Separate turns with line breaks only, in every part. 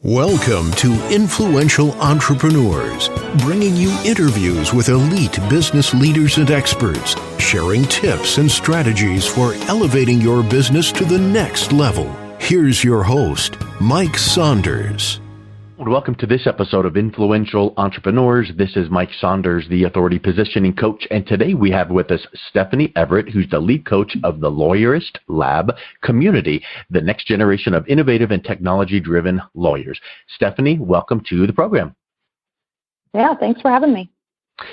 Welcome to Influential Entrepreneurs, bringing you interviews with elite business leaders and experts, sharing tips and strategies for elevating your business to the next level. Here's your host, Mike Saunders.
Welcome to this episode of Influential Entrepreneurs. This is Mike Saunders, the Authority Positioning Coach, and today we have with us Stephanie Everett, who's the lead coach of the Lawyerist Lab community, the next generation of innovative and technology-driven lawyers. Stephanie, welcome to the program.
Yeah, thanks for having me.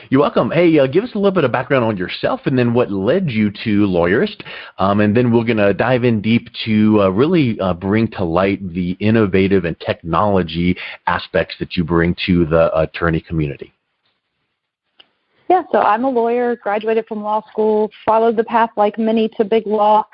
You're welcome. Hey, give us a little bit of background on yourself and then what led you to Lawyerist. And then we're going to dive in deep to really bring to light the innovative and technology aspects that you bring to the attorney community.
Yeah, so I'm a lawyer, graduated from law school, followed the path like many to big law,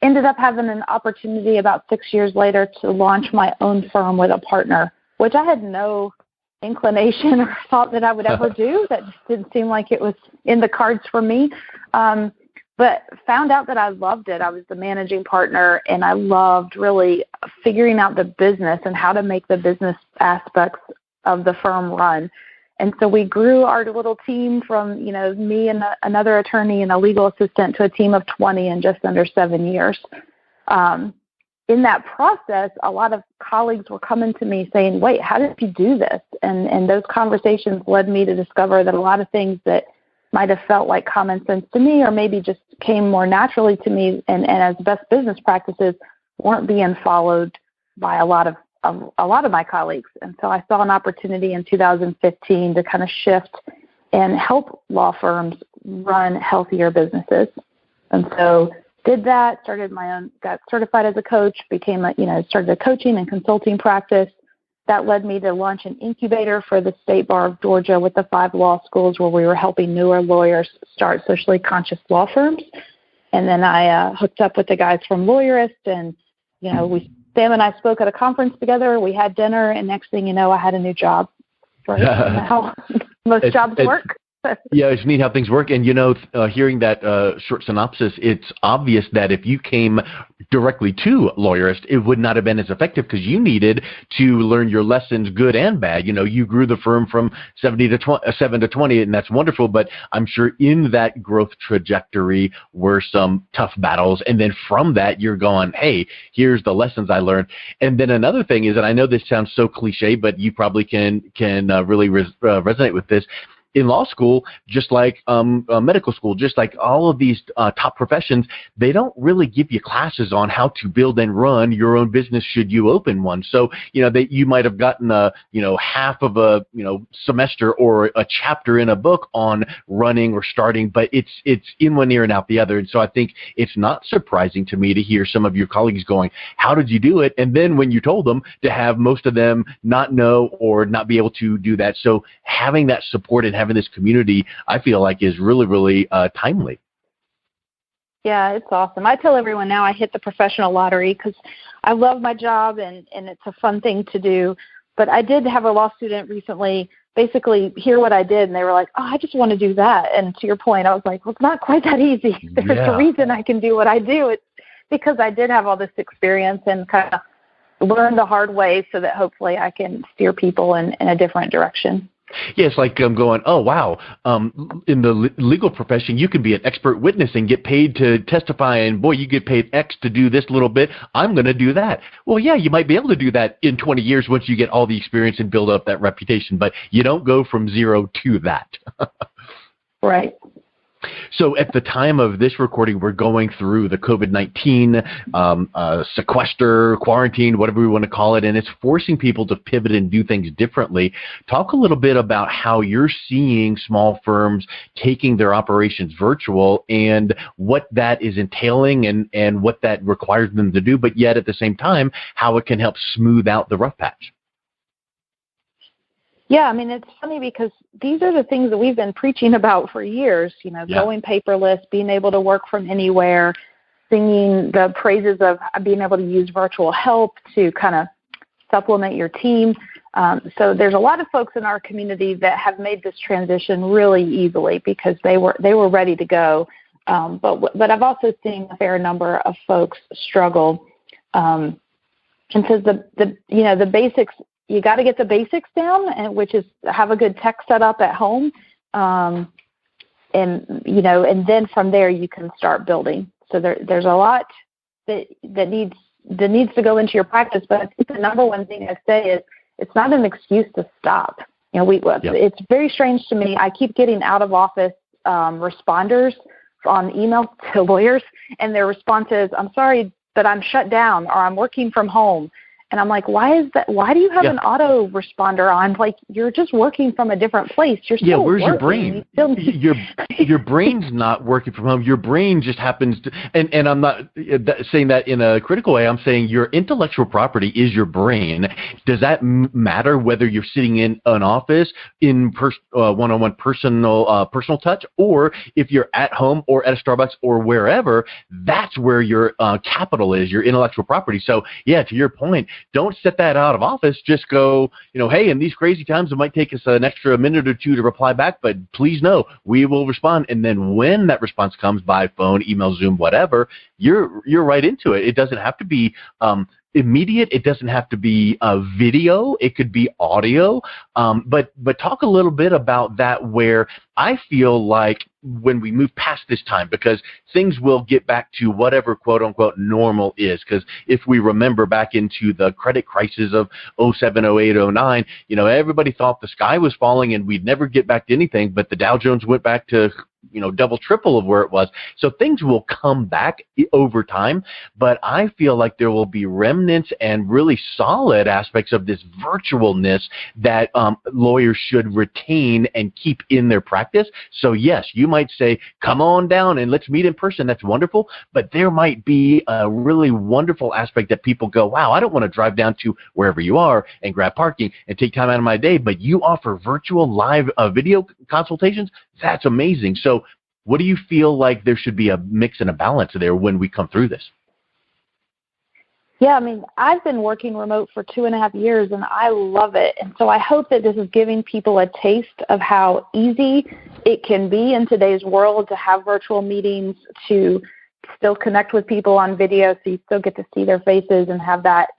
ended up having an opportunity about 6 years later to launch my own firm with a partner, which I had no inclination or thought that I would ever do. That just didn't seem like it was in the cards for me. But found out that I loved it. I was the managing partner, and I loved really figuring out the business and how to make the business aspects of the firm run. And so we grew our little team from, me and another attorney and a legal assistant to a team of 20 in just under 7 years. In that process, a lot of colleagues were coming to me saying, wait, how did you do this? And those conversations led me to discover that a lot of things that might have felt like common sense to me or maybe just came more naturally to me and as best business practices weren't being followed by a lot of my colleagues. And so I saw an opportunity in 2015 to kind of shift and help law firms run healthier businesses. And so did that, started my own, got certified as a coach, started a coaching and consulting practice. That led me to launch an incubator for the State Bar of Georgia with the 5 law schools where we were helping newer lawyers start socially conscious law firms. And then I hooked up with the guys from Lawyerist, and, Sam and I spoke at a conference together. We had dinner, and next thing you know, I had a new job. Right? How most jobs work.
Yeah, it's neat how things work. And, hearing that short synopsis, it's obvious that if you came directly to Lawyerist, it would not have been as effective because you needed to learn your lessons, good and bad. You grew the firm from 7 to 20, and that's wonderful. But I'm sure in that growth trajectory were some tough battles. And then from that, you're going, hey, here's the lessons I learned. And then another thing is, and I know this sounds so cliche, but you probably can really resonate with this. In law school, just like medical school, just like all of these top professions, they don't really give you classes on how to build and run your own business should you open one. So, you might have gotten half of a, semester or a chapter in a book on running or starting, but it's in one ear and out the other. And so I think it's not surprising to me to hear some of your colleagues going, how did you do it? And then when you told them, to have most of them not know or not be able to do that. So having that support and having this community, I feel like is really, really timely.
Yeah, it's awesome. I tell everyone now I hit the professional lottery because I love my job and it's a fun thing to do. But I did have a law student recently basically hear what I did, and they were like, oh, I just want to do that. And to your point, I was like, well, it's not quite that easy. There's a reason I can do what I do. It's because I did have all this experience and kind of learned the hard way so that hopefully I can steer people in a different direction.
Yeah, it's like I'm going, oh, wow. In the legal profession, you can be an expert witness and get paid to testify, and boy, you get paid X to do this little bit. I'm going to do that. Well, yeah, you might be able to do that in 20 years once you get all the experience and build up that reputation, but you don't go from zero to that.
Right.
So at the time of this recording, we're going through the COVID-19 sequester, quarantine, whatever we want to call it, and it's forcing people to pivot and do things differently. Talk a little bit about how you're seeing small firms taking their operations virtual and what that is entailing and what that requires them to do, but yet at the same time, how it can help smooth out the rough patch.
Yeah, it's funny because these are the things that we've been preaching about for years, going paperless, being able to work from anywhere, singing the praises of being able to use virtual help to kind of supplement your team. So there's a lot of folks in our community that have made this transition really easily because they were ready to go. But I've also seen a fair number of folks struggle. And so the basics you got to get the basics down, and which is have a good tech setup at home. And then from there you can start building. So there's a lot that needs to go into your practice. But I think the number one thing I say is it's not an excuse to stop. It's very strange to me. I keep getting out of office responders on email to lawyers, and their response is, "I'm sorry, but I'm shut down," or "I'm working from home." And I'm like, why is that? Why do you have an auto responder on? Like, you're just working from a different place. You're still
where's
working.
your brain? Your brain's not working from home. Your brain just happens to, and I'm not saying that in a critical way. I'm saying your intellectual property is your brain. Does that matter whether you're sitting in an office in one-on-one personal touch, or if you're at home or at a Starbucks or wherever? That's where your capital is, your intellectual property. So yeah, to your point, don't set that out of office. Just go, hey, in these crazy times, it might take us an extra minute or two to reply back, but please know we will respond. And then when that response comes by phone, email, Zoom, whatever, you're right into it. It doesn't have to be immediate. It doesn't have to be video. It could be audio. But talk a little bit about that, where I feel like when we move past this time, because things will get back to whatever quote unquote normal is. Because if we remember back into the credit crisis of 07, 08, 09, everybody thought the sky was falling and we'd never get back to anything, but the Dow Jones went back to double, triple of where it was. So things will come back over time, but I feel like there will be remnants and really solid aspects of this virtualness that lawyers should retain and keep in their practice. So yes, you might say, come on down and let's meet in person. That's wonderful. But there might be a really wonderful aspect that people go, wow, I don't want to drive down to wherever you are and grab parking and take time out of my day, but you offer virtual live video consultations. That's amazing. So what do you feel like there should be a mix and a balance there when we come through this?
Yeah, I've been working remote for 2.5 years, and I love it. And so I hope that this is giving people a taste of how easy it can be in today's world to have virtual meetings, to still connect with people on video so you still get to see their faces and have that,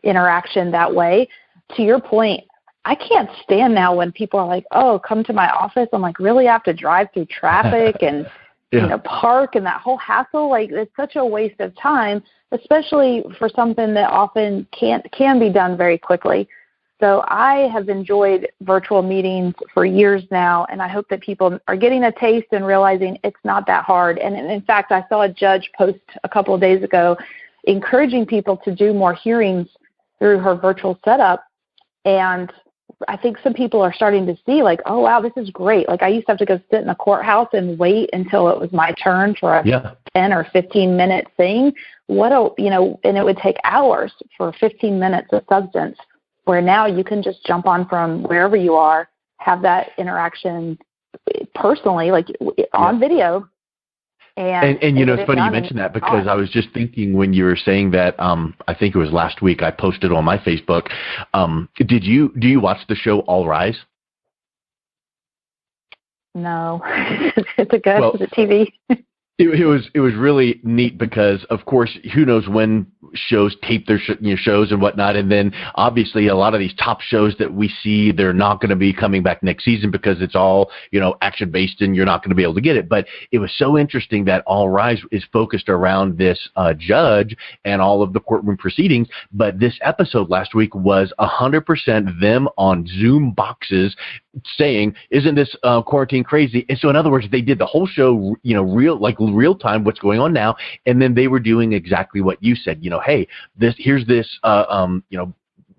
interaction that way. To your point, I can't stand now when people are like, oh, come to my office. I'm like, really? I have to drive through traffic and park and that whole hassle? Like, it's such a waste of time, especially for something that often can be done very quickly. So I have enjoyed virtual meetings for years now, and I hope that people are getting a taste and realizing it's not that hard. And in fact, I saw a judge post a couple of days ago encouraging people to do more hearings through her virtual setup. And I think some people are starting to see, like, oh, wow, this is great. Like, I used to have to go sit in a courthouse and wait until it was my turn for a 10 or 15-minute thing. And it would take hours for 15 minutes of substance, where now you can just jump on from wherever you are, have that interaction personally, like on video. And
it's funny you mentioned that, because I was just thinking when you were saying that, I think it was last week, I posted on my Facebook. Do you watch the show All Rise?
No. Is it good? Is it TV?
It was really neat because, of course, who knows when shows tape their shows and whatnot, and then obviously a lot of these top shows that we see, they're not going to be coming back next season because it's all action based and you're not going to be able to get it. But it was so interesting that All Rise is focused around this judge and all of the courtroom proceedings. But this episode last week was 100% them on Zoom boxes saying, "Isn't this quarantine crazy?" And so, in other words, they did the whole show, real time, what's going on now, and then they were doing exactly what you said. Hey, here's this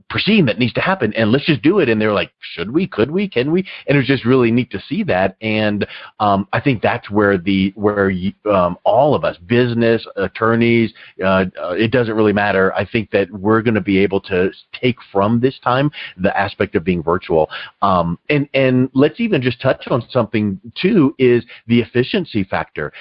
proceeding that needs to happen, and let's just do it. And they're like, should we? Could we? Can we? And it was just really neat to see that. And I think that's where all of us, business, attorneys, it doesn't really matter. I think that we're going to be able to take from this time the aspect of being virtual. And let's even just touch on something too, is the efficiency factor.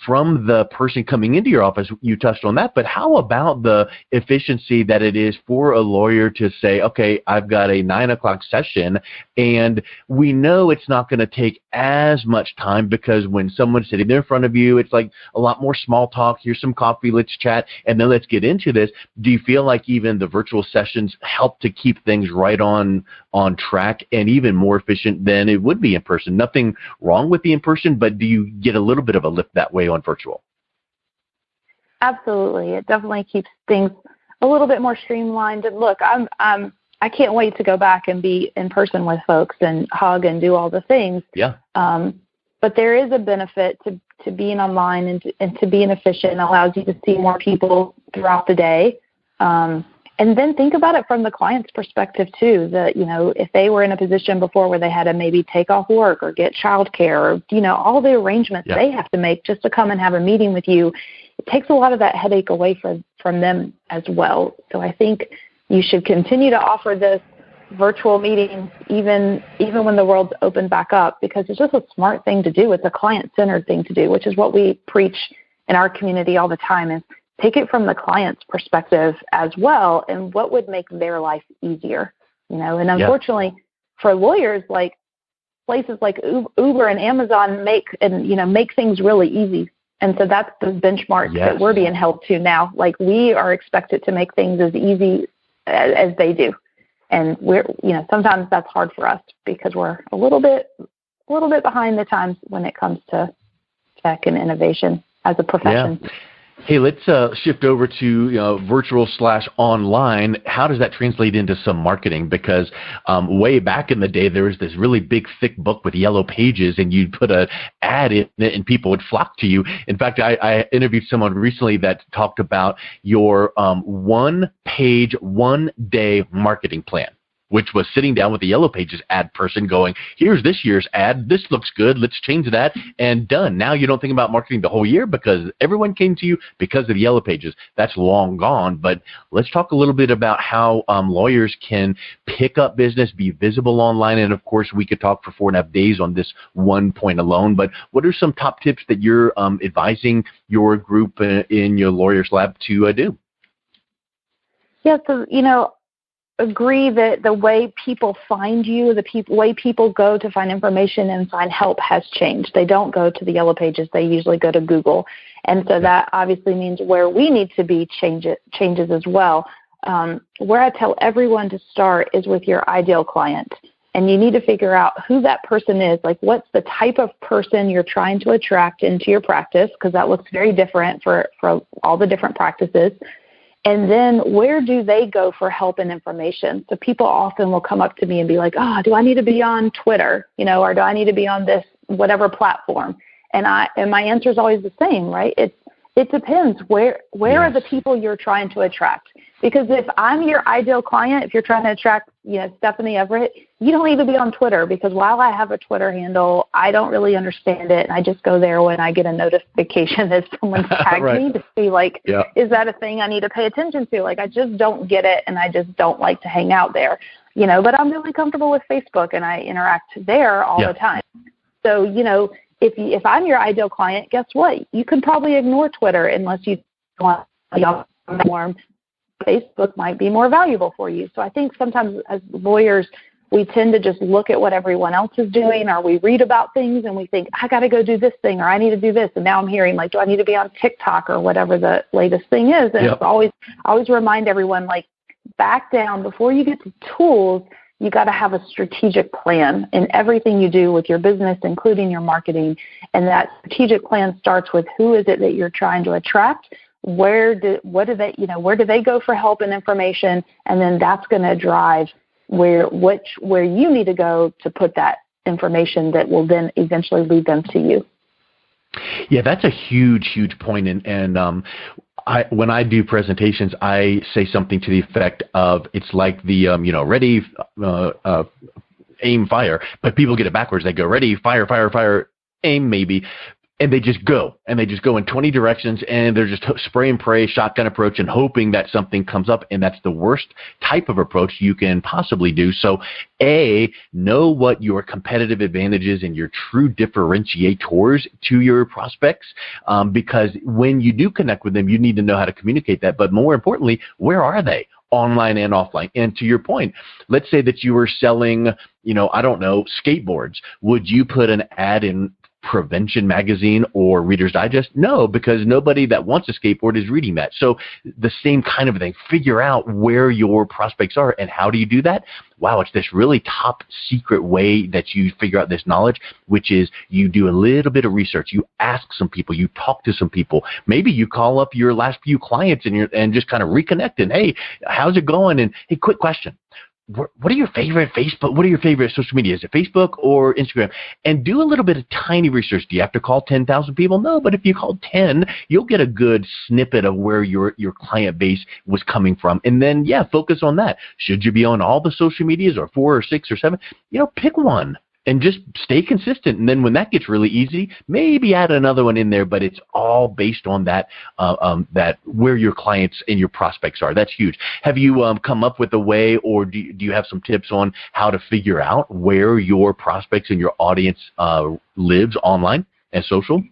From the person coming into your office, you touched on that, but how about the efficiency that it is for a lawyer lawyer to say, okay, I've got a 9 o'clock session, and we know it's not going to take as much time because when someone's sitting there in front of you, it's like a lot more small talk. Here's some coffee, let's chat, and then let's get into this. Do you feel like even the virtual sessions help to keep things right on track and even more efficient than it would be in person? Nothing wrong with the in person, but do you get a little bit of a lift that way on virtual?
Absolutely. It definitely keeps things a little bit more streamlined. And look, I can't wait to go back and be in person with folks and hug and do all the things.
Yeah.
But there is a benefit to being online and to being efficient. It allows you to see more people throughout the day. And then think about it from the client's perspective too, that, if they were in a position before where they had to maybe take off work or get childcare or, all the arrangements they have to make just to come and have a meeting with you, it takes a lot of that headache away from them as well. So I think you should continue to offer this virtual meetings even when the world's opened back up, because it's just a smart thing to do. It's a client-centered thing to do, which is what we preach in our community all the time, is take it from the client's perspective as well, and what would make their life easier, And unfortunately, for lawyers, like places like Uber and Amazon make things really easy, and so that's the benchmark that we're being held to now. Like, we are expected to make things as easy as they do, and we're sometimes that's hard for us because we're a little bit behind the times when it comes to tech and innovation as a profession.
Yeah. Hey, let's shift over to virtual/online. How does that translate into some marketing? Because way back in the day, there was this really big, thick book with yellow pages, and you'd put an ad in it, and people would flock to you. In fact, I interviewed someone recently that talked about your one-page, one-day marketing plan, which was sitting down with the Yellow Pages ad person going, here's this year's ad, this looks good, let's change that, and done. Now you don't think about marketing the whole year because everyone came to you because of the Yellow Pages. That's long gone, but let's talk a little bit about how lawyers can pick up business, be visible online, and of course we could talk for 4.5 days on this one point alone, but what are some top tips that you're advising your group in your Lawyers Lab to do?
Yeah, so, agree that the way people find you, way people go to find information and find help has changed. They don't go to the Yellow Pages. They usually go to Google. And so that obviously means where we need to be changes as well. Where I tell everyone to start is with your ideal client. And you need to figure out who that person is. Like, what's the type of person you're trying to attract into your practice, because that looks very different for all the different practices. And then where do they go for help and information? So people often will come up to me and be like, do I need to be on Twitter, or do I need to be on this whatever platform? And my answer is always the same, right? It depends. Where are the people you're trying to attract? Because if I'm your ideal client, if you're trying to attract, Stephanie Everett, you don't need to be on Twitter, because while I have a Twitter handle, I don't really understand it. And I just go there when I get a notification that someone tagged me to see, is that a thing I need to pay attention to? Like, I just don't get it, and I just don't like to hang out there, but I'm really comfortable with Facebook, and I interact there all the time. So, if I'm your ideal client, guess what? You could probably ignore Twitter unless you want to platform. Facebook might be more valuable for you. So I think sometimes as lawyers, we tend to just look at what everyone else is doing, or we read about things and we think, I got to go do this thing, or I need to do this. And now I'm hearing, do I need to be on TikTok or whatever the latest thing is? And it's always remind everyone, back down before you get to tools. You got to have a strategic plan in everything you do with your business, including your marketing. And that strategic plan starts with who is it that you're trying to attract? Where do they go for help and information? And then that's going to drive where you need to go to put that information that will then eventually lead them to you.
Yeah, that's a huge point. And when I do presentations, I say something to the effect of, it's like the, ready, aim, fire, but people get it backwards. They go ready, fire, aim, maybe. And they just go in 20 directions, and they're just spray and pray, shotgun approach, and hoping that something comes up. And that's the worst type of approach you can possibly do. So, know what your competitive advantages and your true differentiators to your prospects, because when you do connect with them, you need to know how to communicate that. But more importantly, where are they? online and offline. And to your point, let's say that you were selling, I don't know, skateboards. Would you put an ad in Prevention Magazine or Reader's Digest? No, because nobody that wants a skateboard is reading that. So the same kind of thing. Figure out where your prospects are. And how do you do that? Wow, it's this really top secret way that you figure out this knowledge, which is you do a little bit of research. You ask some people, you talk to some people. Maybe you call up your last few clients and just kind of reconnect and, hey, how's it going? And hey, quick question. What are your favorite social media? Is it Facebook or Instagram? And do a little bit of tiny research. Do you have to call 10,000 people? No, but if you call 10, you'll get a good snippet of where your client base was coming from. And then, focus on that. Should you be on all the social medias or 4 or 6 or 7? Pick one. And just stay consistent. And then when that gets really easy, maybe add another one in there, but it's all based on that where your clients and your prospects are. That's huge. Have you come up with a way, or do you have some tips on how to figure out where your prospects and your audience lives online and social?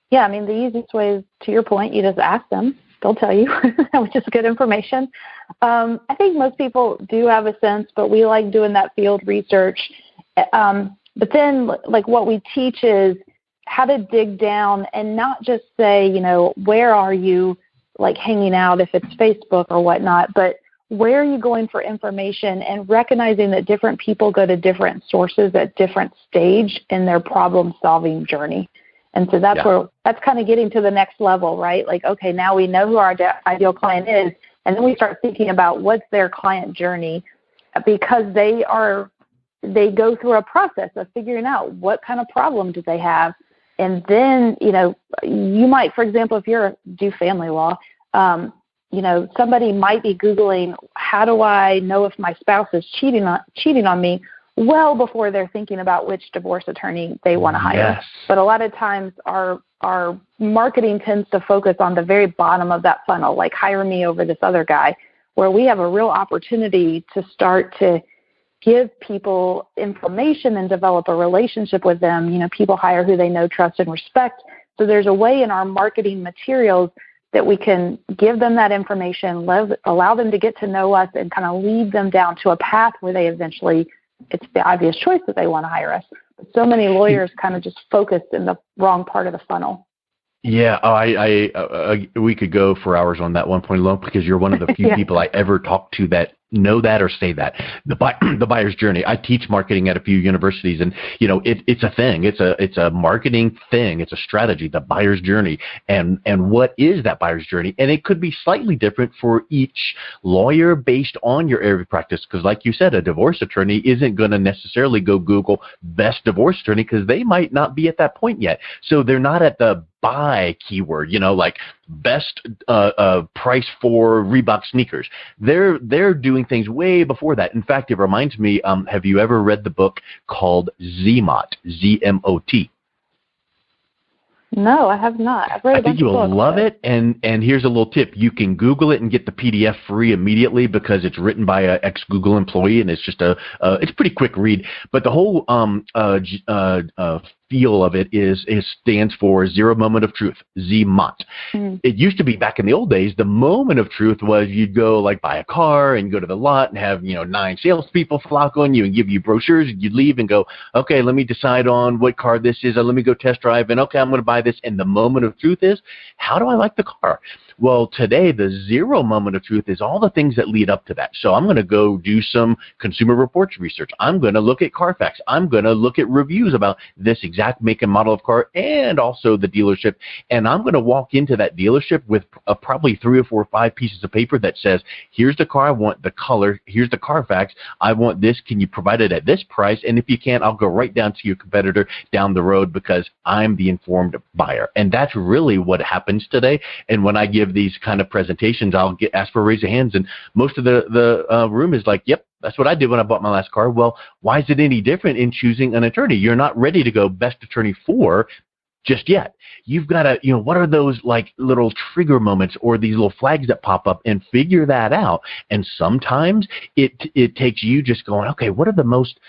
Yeah, I mean, the easiest way is, to your point, you just ask them. They'll tell you, which is good information. I think most people do have a sense, but we like doing that field research. But then, like, what we teach is how to dig down and not just say, where are you, like, hanging out, if it's Facebook or whatnot, but where are you going for information, and recognizing that different people go to different sources at different stage in their problem-solving journey. And so that's kind of getting to the next level, right? Like, okay, now we know who our ideal client is, and then we start thinking about what's their client journey, because they go through a process of figuring out what kind of problem do they have. And then, you might, for example, if do family law, somebody might be Googling, how do I know if my spouse is cheating on me? Well before they're thinking about which divorce attorney they want to hire.
Yes.
But a lot of times our marketing tends to focus on the very bottom of that funnel, like hire me over this other guy, where we have a real opportunity to start to give people information and develop a relationship with them. People hire who they know, trust, and respect. So there's a way in our marketing materials that we can give them that information, allow them to get to know us, and kind of lead them down to a path where they eventually, it's the obvious choice that they want to hire us. But so many lawyers kind of just focused in the wrong part of the funnel.
Yeah, we could go for hours on that one point alone, because you're one of the few people I ever talk to that know that or say that. The buyer's journey. I teach marketing at a few universities, and it's a thing. It's a marketing thing. It's a strategy. The buyer's journey, and what is that buyer's journey? And it could be slightly different for each lawyer based on your area of practice. Because, like you said, a divorce attorney isn't going to necessarily go Google best divorce attorney, because they might not be at that point yet. So they're not at the buy keyword, like best price for Reebok sneakers. They're doing things way before that. In fact, it reminds me, have you ever read the book called ZMOT, Z-M-O-T?
No, I have not. I've read
I think you'll love it. And here's a little tip. You can Google it and get the PDF free immediately, because it's written by an ex-Google employee, and it's just it's a pretty quick read. But the whole feel of it stands for Zero Moment of Truth, ZMOT. It used to be, back in the old days, the moment of truth was you'd go like buy a car and go to the lot and have 9 salespeople flock on you and give you brochures, and you'd leave and go, okay, let me decide on what car this is, let me go test drive, and okay, I'm going to buy this. And the moment of truth is, how do I like the car? Well, today the zero moment of truth is all the things that lead up to that. So I'm going to go do some Consumer Reports research. I'm going to look at Carfax. I'm going to look at reviews about this exact make and model of car, and also the dealership. And I'm going to walk into that dealership with probably 3 or 4 or 5 pieces of paper that says, here's the car I want, the color, here's the Carfax, I want this, can you provide it at this price? And if you can't, I'll go right down to your competitor down the road, because I'm the informed buyer. And that's really what happens today. And when I give these kind of presentations, I'll ask for a raise of hands, and most of the room is like, yep, that's what I did when I bought my last car. Well, why is it any different in choosing an attorney? You're not ready to go best attorney for just yet. You've got to, what are those like little trigger moments or these little flags that pop up, and figure that out. And sometimes it takes you just going, okay, what are the most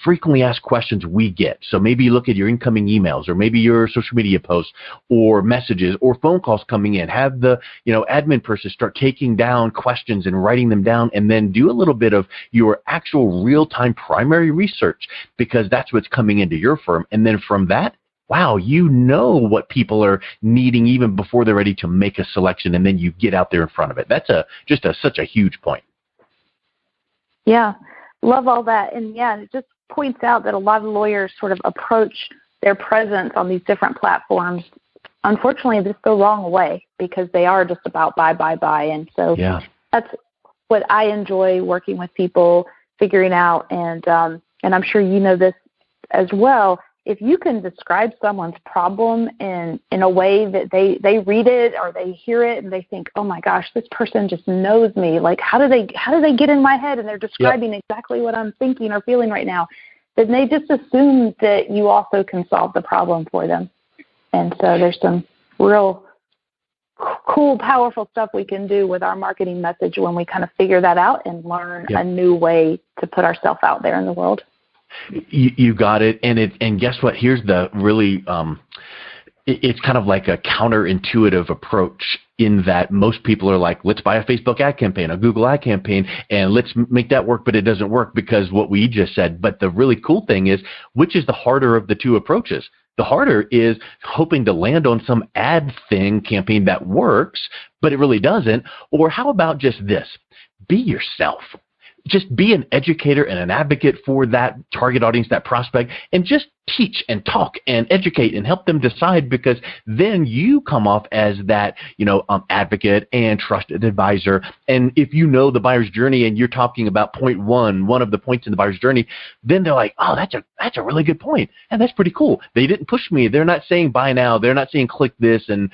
frequently asked questions we get. So maybe you look at your incoming emails, or maybe your social media posts or messages or phone calls coming in. Have the admin person start taking down questions and writing them down, and then do a little bit of your actual real-time primary research, because that's what's coming into your firm. And then from that, wow, you know what people are needing even before they're ready to make a selection, and then you get out there in front of it. That's such a huge point.
Yeah, love all that. And yeah, it just points out that a lot of lawyers sort of approach their presence on these different platforms, unfortunately, just the wrong way, because they are just about buy. And so that's what I enjoy working with people, figuring out. And I'm sure you know this as well. If you can describe someone's problem in a way that they read it or they hear it and they think, oh my gosh, this person just knows me. Like, how do they get in my head and they're describing exactly what I'm thinking or feeling right now? Then they just assume that you also can solve the problem for them. And so there's some real cool, powerful stuff we can do with our marketing message when we kind of figure that out and learn a new way to put ourselves out there in the world.
You got it. And guess what? Here's the really, it's kind of like a counterintuitive approach, in that most people are like, let's buy a Facebook ad campaign, a Google ad campaign, and let's make that work, but it doesn't work because what we just said. But the really cool thing is, which is the harder of the two approaches? The harder is hoping to land on some ad campaign that works, but it really doesn't. Or how about just this? Be yourself. Just be an educator and an advocate for that target audience, that prospect, and just teach and talk and educate and help them decide, because then you come off as that, advocate and trusted advisor. And if you know the buyer's journey and you're talking about one of the points in the buyer's journey, then they're like, oh, that's a really good point. And that's pretty cool. They didn't push me. They're not saying buy now. They're not saying click this and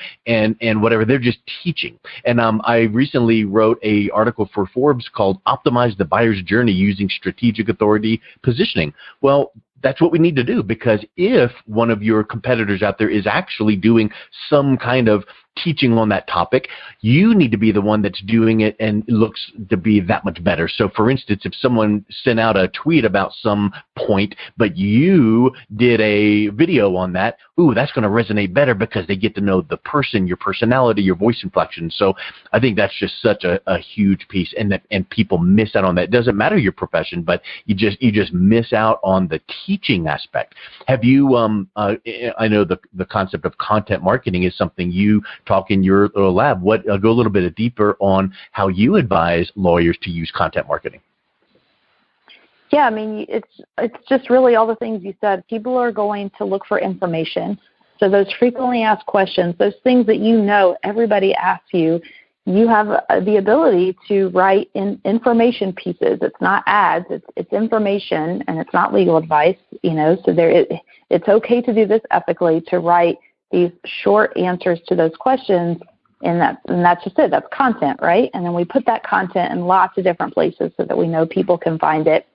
whatever. They're just teaching. And I recently wrote an article for Forbes called Optimize the Buyer's Journey Using Strategic Authority Positioning. Well, that's what we need to do, because if one of your competitors out there is actually doing some kind of teaching on that topic, you need to be the one that's doing it, and it looks to be that much better. So for instance, if someone sent out a tweet about some point, but you did a video on that, that's going to resonate better because they get to know the person, your personality, your voice inflection. So I think that's just such a huge piece, and people miss out on that. It doesn't matter your profession, but you just miss out on the teaching aspect. Have you, I know the concept of content marketing is something you talk in your little lab. Go a little bit deeper on how you advise lawyers to use content marketing.
Yeah, I mean, it's just really all the things you said. People are going to look for information. So those frequently asked questions, those things that everybody asks you, you have the ability to write in information pieces. It's not ads, it's information, and it's not legal advice, so it's okay to do this ethically, to write these short answers to those questions, and that's just it. That's content, right? And then we put that content in lots of different places so that we know people can find it.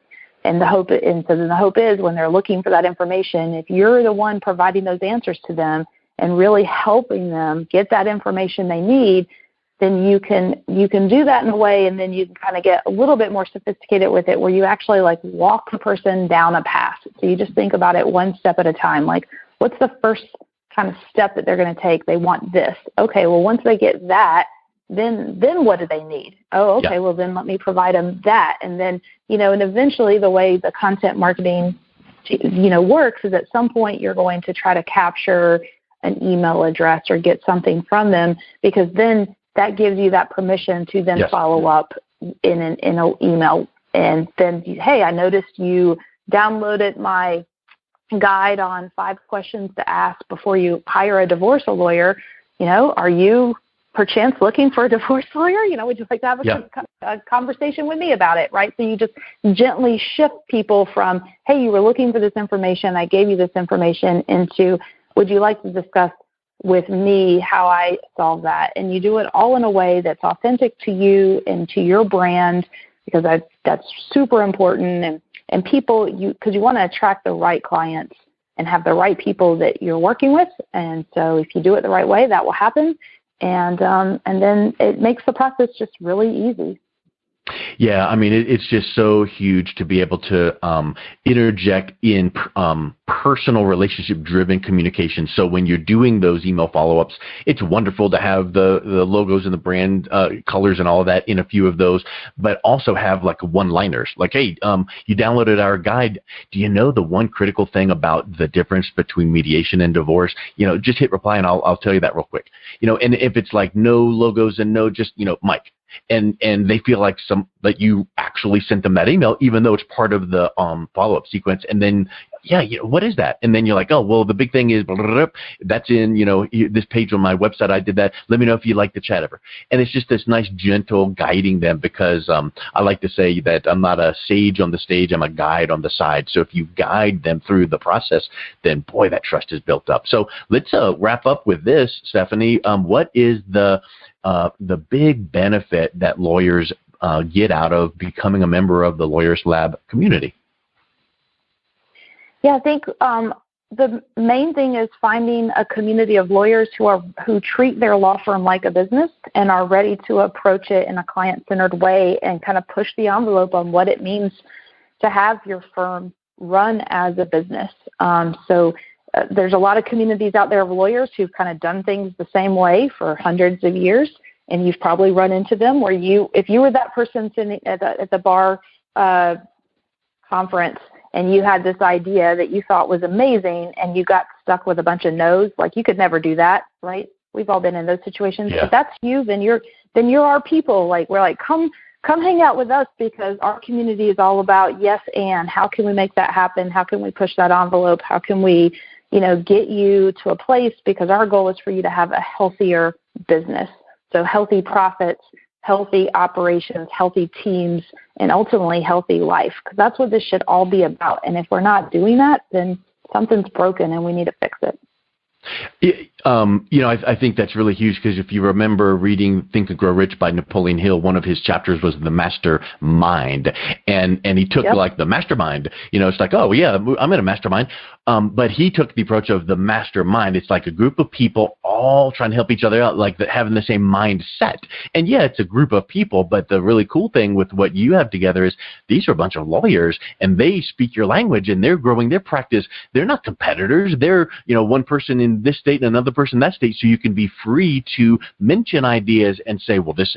And the hope is when they're looking for that information, if you're the one providing those answers to them and really helping them get that information they need, then you can do that in a way, and then you can kind of get a little bit more sophisticated with it, where you actually walk the person down a path. So you just think about it one step at a time. Like, what's the first kind of step that they're going to take? They want this. Okay, well, once they get that, then what do they need? Oh, okay, well, then let me provide them that. And then, and eventually the way the content marketing, works is at some point you're going to try to capture an email address or get something from them, because then that gives you that permission to then follow up in an email. And then, hey, I noticed you downloaded my guide on 5 questions to ask before you hire a divorce lawyer. Are you perchance looking for a divorce lawyer? Would you like to have a conversation with me about it, right? So you just gently shift people from, hey, you were looking for this information, I gave you this information, into, would you like to discuss with me how I solve that? And you do it all in a way that's authentic to you and to your brand, because that's super important. And people, because you want to attract the right clients and have the right people that you're working with. And so if you do it the right way, that will happen. And then it makes the process just really easy.
Yeah, I mean, it's just so huge to be able to interject in personal relationship-driven communication. So when you're doing those email follow-ups, it's wonderful to have the logos and the brand colors and all of that in a few of those, but also have like one-liners. Like, hey, you downloaded our guide. Do you know the one critical thing about the difference between mediation and divorce? Just hit reply and I'll tell you that real quick. And if it's like no logos and no just, Mike. And they feel like that you actually sent them that email, even though it's part of the follow-up sequence. And then, what is that? And then you're like, oh, well, the big thing is blah, blah, blah, that's in this page on my website. I did that. Let me know if you like the chat ever. And it's just this nice, gentle guiding them, because I like to say that I'm not a sage on the stage. I'm a guide on the side. So if you guide them through the process, then boy, that trust is built up. So let's wrap up with this, Stephanie. What is the big benefit that lawyers get out of becoming a member of the Lawyerist Lab community?
Yeah, I think the main thing is finding a community of lawyers who treat their law firm like a business and are ready to approach it in a client-centered way and kind of push the envelope on what it means to have your firm run as a business. There's a lot of communities out there of lawyers who've kind of done things the same way for hundreds of years, and you've probably run into them where if you were that person sitting at the bar conference and you had this idea that you thought was amazing and you got stuck with a bunch of no's, like you could never do that, right? We've all been in those situations.
Yeah.
If that's you, then you're our people. Like we're like, come hang out with us, because our community is all about yes and how can we make that happen? How can we push that envelope? How can we get you to a place, because our goal is for you to have a healthier business. So healthy profits, healthy operations, healthy teams, and ultimately healthy life, because that's what this should all be about. And if we're not doing that, then something's broken and we need to fix it.
I think that's really huge, because if you remember reading Think and Grow Rich by Napoleon Hill, one of his chapters was the mastermind, and he took like the mastermind. It's like, oh yeah, I'm in a mastermind, but he took the approach of the mastermind. It's like a group of people all trying to help each other out, like having the same mindset. And yeah, it's a group of people, but the really cool thing with what you have together is these are a bunch of lawyers, and they speak your language, and they're growing their practice. They're not competitors. They're one person in this state and another person in that state, so you can be free to mention ideas and say, well, this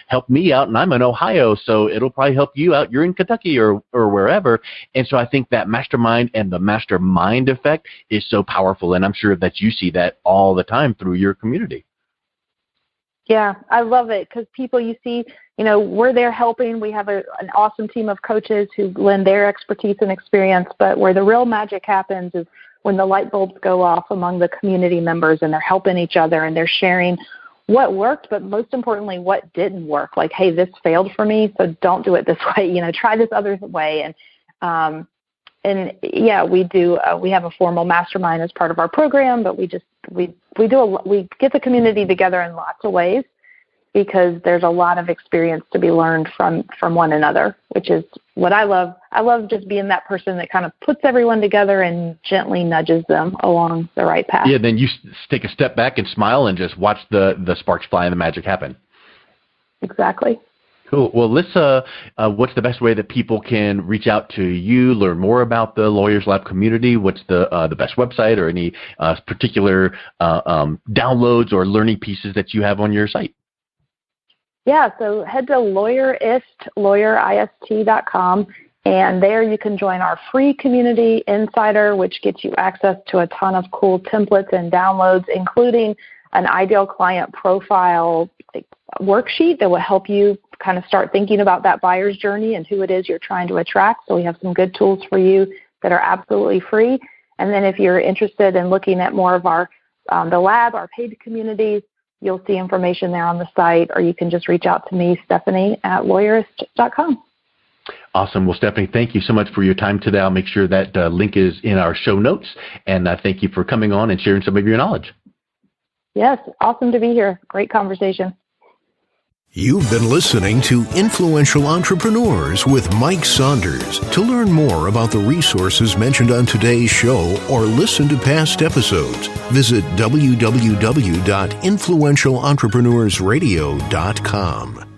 helped me out, and I'm in Ohio, so it'll probably help you out. You're in Kentucky or wherever. And so I think that mastermind and the mastermind effect is so powerful, and I'm sure that you see that all the time through your community.
Yeah, I love it, because people you see, we're there helping. We have an awesome team of coaches who lend their expertise and experience, but where the real magic happens is when the light bulbs go off among the community members, and they're helping each other and they're sharing what worked, but most importantly, what didn't work. Like, hey, this failed for me, so don't do it this way. Try this other way. And yeah, we do. We have a formal mastermind as part of our program, but we get the community together in lots of ways, because there's a lot of experience to be learned from one another, which is what I love. I love just being that person that kind of puts everyone together and gently nudges them along the right path.
Yeah, then you take a step back and smile and just watch the sparks fly and the magic happen.
Exactly.
Cool. Well, let's. What's the best way that people can reach out to you, learn more about the Lawyers Lab community? What's the best website, or any particular downloads or learning pieces that you have on your site?
Yeah, so head to lawyerist.com, and there you can join our free community insider, which gets you access to a ton of cool templates and downloads, including an ideal client profile worksheet that will help you kind of start thinking about that buyer's journey and who it is you're trying to attract. So we have some good tools for you that are absolutely free. And then if you're interested in looking at more of our the lab, our paid communities, you'll see information there on the site, or you can just reach out to me, Stephanie, at Lawyerist.com.
Awesome. Well, Stephanie, thank you so much for your time today. I'll make sure that link is in our show notes. And thank you for coming on and sharing some of your knowledge.
Yes, awesome to be here. Great conversation.
You've been listening to Influential Entrepreneurs with Mike Saunders. To learn more about the resources mentioned on today's show or listen to past episodes, visit www.influentialentrepreneursradio.com.